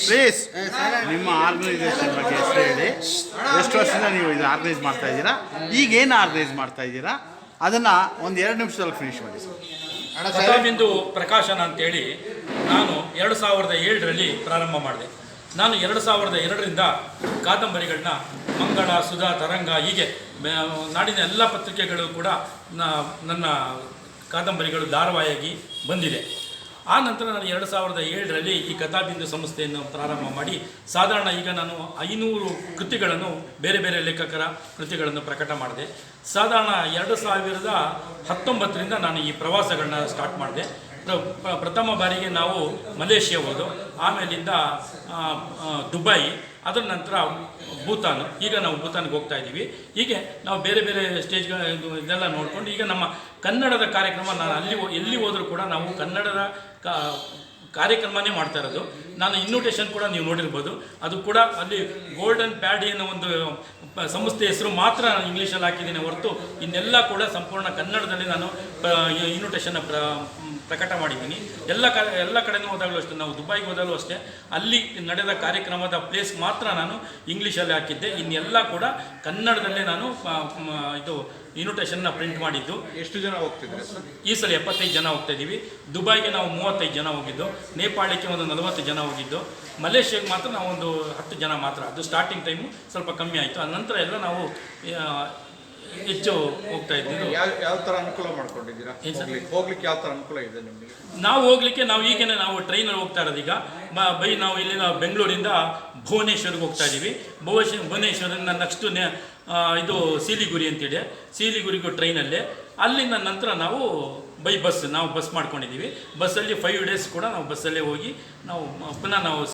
Please ನಿಮ್ಮ organisation ಬಗ್ಗೆ ಹೆಸರು ಹೇಳಿ. ಎಷ್ಟು ವರ್ಷದಿಂದ ನೀವು ಇದು ಆರ್ಗನೈಸ್ ಮಾಡ್ತಾ ಇದ್ದೀರಾ, ಈಗೇನು ಆರ್ಗನೈಸ್ ಮಾಡ್ತಾ ಇದ್ದೀರಾ, ಅದನ್ನು ಒಂದು 2 ನಿಮಿಷದಲ್ಲಿ ಫಿನಿಶ್ ಮಾಡಿ ಸರ್. ಕಥಾಬಿಂದು ಪ್ರಕಾಶನ ಅಂತೇಳಿ ನಾನು 2007ರಲ್ಲಿ ಪ್ರಾರಂಭ ಮಾಡಿದೆ. ನಾನು 2002ರಿಂದ ಕಾದಂಬರಿಗಳನ್ನ ಮಂಗಳ, ಸುಧಾ, ತರಂಗ ಹೀಗೆ ನಾಡಿನ ಎಲ್ಲ ಪತ್ರಿಕೆಗಳು ಕೂಡ ನನ್ನ ಕಾದಂಬರಿಗಳು ಧಾರಾವಾಹಿಯಾಗಿ ಬಂದಿದೆ. ಆ ನಂತರ ನಾನು 2007ರಲ್ಲಿ ಈ ಕಥಾಬಿಂದು ಸಂಸ್ಥೆಯನ್ನು ಪ್ರಾರಂಭ ಮಾಡಿ ಸಾಧಾರಣ ಈಗ ನಾನು 500 ಕೃತಿಗಳನ್ನು ಬೇರೆ ಬೇರೆ ಲೇಖಕರ ಕೃತಿಗಳನ್ನು ಪ್ರಕಟ ಮಾಡಿದೆ. ಸಾಧಾರಣ 2019ರಿಂದ ನಾನು ಈ ಪ್ರವಾಸಗಳನ್ನ ಸ್ಟಾರ್ಟ್ ಮಾಡಿದೆ. ಪ್ರಥಮ ಬಾರಿಗೆ ನಾವು ಮಲೇಷ್ಯಾ ಹೋದು, ಆಮೇಲಿಂದ ದುಬೈ, ಅದರ ನಂತರ ಭೂತಾನ್. ಈಗ ನಾವು ಭೂತಾನ್ಗೆ ಹೋಗ್ತಾ ಇದ್ದೀವಿ. ಹೀಗೆ ನಾವು ಬೇರೆ ಬೇರೆ ಸ್ಟೇಜ್ಗಳು ಇದೆಲ್ಲ ನೋಡಿಕೊಂಡು ಈಗ ನಮ್ಮ ಕನ್ನಡದ ಕಾರ್ಯಕ್ರಮ ನಾನು ಎಲ್ಲಿ ಹೋದರೂ ಕೂಡ ನಾವು ಕನ್ನಡದ ಕಾರ್ಯಕ್ರಮನೇ ಮಾಡ್ತಾ ಇರೋದು. ನಾನು ಇನ್ವಿಟೇಷನ್ ಕೂಡ ನೀವು ನೋಡಿರ್ಬೋದು, ಅದು ಕೂಡ ಅಲ್ಲಿ ಗೋಲ್ಡನ್ ಪ್ಯಾಡಿ ಅನ್ನೋ ಒಂದು ಸಂಸ್ಥೆ ಹೆಸರು ಮಾತ್ರ ನಾನು ಇಂಗ್ಲೀಷಲ್ಲಿ ಹಾಕಿದ್ದೀನಿ ಹೊರತು ಇನ್ನೆಲ್ಲ ಕೂಡ ಸಂಪೂರ್ಣ ಕನ್ನಡದಲ್ಲಿ ನಾನು ಇನ್ವಿಟೇಷನ್ನ ಪ್ರಕಟ ಮಾಡಿದ್ದೀನಿ. ಎಲ್ಲ ಕಡೆನೂ ಹೋದಾಗಲೂ ಅಷ್ಟೇ, ನಾವು ದುಬೈಗೆ ಹೋದಾಗಲೂ ಅಷ್ಟೇ, ಅಲ್ಲಿ ನಡೆದ ಕಾರ್ಯಕ್ರಮದ ಪ್ಲೇಸ್ ಮಾತ್ರ ನಾನು ಇಂಗ್ಲೀಷಲ್ಲಿ ಹಾಕಿದ್ದೆ. ಇನ್ನೆಲ್ಲ ಕೂಡ ಕನ್ನಡದಲ್ಲೇ ನಾನು ಇದು ಇನ್ವಿಟೇಷನ್ನ ಪ್ರಿಂಟ್ ಮಾಡಿದ್ದು. ಎಷ್ಟು ಜನ ಹೋಗ್ತಿದ್ದಾರೆ ಸರ್? ಈ ಸಲ 75 ಜನ ಹೋಗ್ತಾ ಇದ್ದೀವಿ. ದುಬೈಗೆ ನಾವು 35 ಜನ ಹೋಗಿದ್ದು, ನೇಪಾಳಕ್ಕೆ ಒಂದು 40 ಜನ ಹೋಗಿದ್ದು, ಮಲೇಷ್ಯಾಗೆ ಮಾತ್ರ ನಾವು ಒಂದು 10 ಜನ ಮಾತ್ರ. ಅದು ಸ್ಟಾರ್ಟಿಂಗ್ ಟೈಮು ಸ್ವಲ್ಪ ಕಮ್ಮಿ ಆಯಿತು. ಆ ನಂತರ ಎಲ್ಲ ನಾವು ಹೆಚ್ಚು ಹೋಗ್ತಾ ಇದ್ದೀವಿ. ಯಾವ ಥರ ಅನುಕೂಲ ಮಾಡ್ಕೊಂಡಿದ್ದೀರಾ? ಹೋಗ್ಲಿಕ್ಕೆ ಯಾವ ಥರ ಅನುಕೂಲ ಇದೆ ನಿಮಗೆ? ನಾವು ಹೋಗ್ಲಿಕ್ಕೆ ನಾವು ಈಗೇನೆ ನಾವು ಟ್ರೈನಲ್ಲಿ ಹೋಗ್ತಾ ಇರೋದು. ಈಗ ನಾವು ಇಲ್ಲಿನ ಬೆಂಗಳೂರಿಂದ ಭುವನೇಶ್ವರ್ಗೆ ಹೋಗ್ತಾ ಇದ್ದೀವಿ. ಭುವನೇಶ್ವರಿಂದ ನೆಕ್ಸ್ಟು ಇದು ಸಿಲಿಗುರಿ ಅಂತೇಳಿ, ಸಿಲಿಗುರಿಗೂ ಟ್ರೈನಲ್ಲೇ. ಅಲ್ಲಿಂದ ನಂತರ ನಾವು ಬಸ್ ಮಾಡ್ಕೊಂಡಿದ್ದೀವಿ. ಬಸ್ಸಲ್ಲಿ 5 ಡೇಸ್ ಕೂಡ ನಾವು ಬಸ್ಸಲ್ಲೇ ಹೋಗಿ ನಾವು ಪುನಃ ನಾವು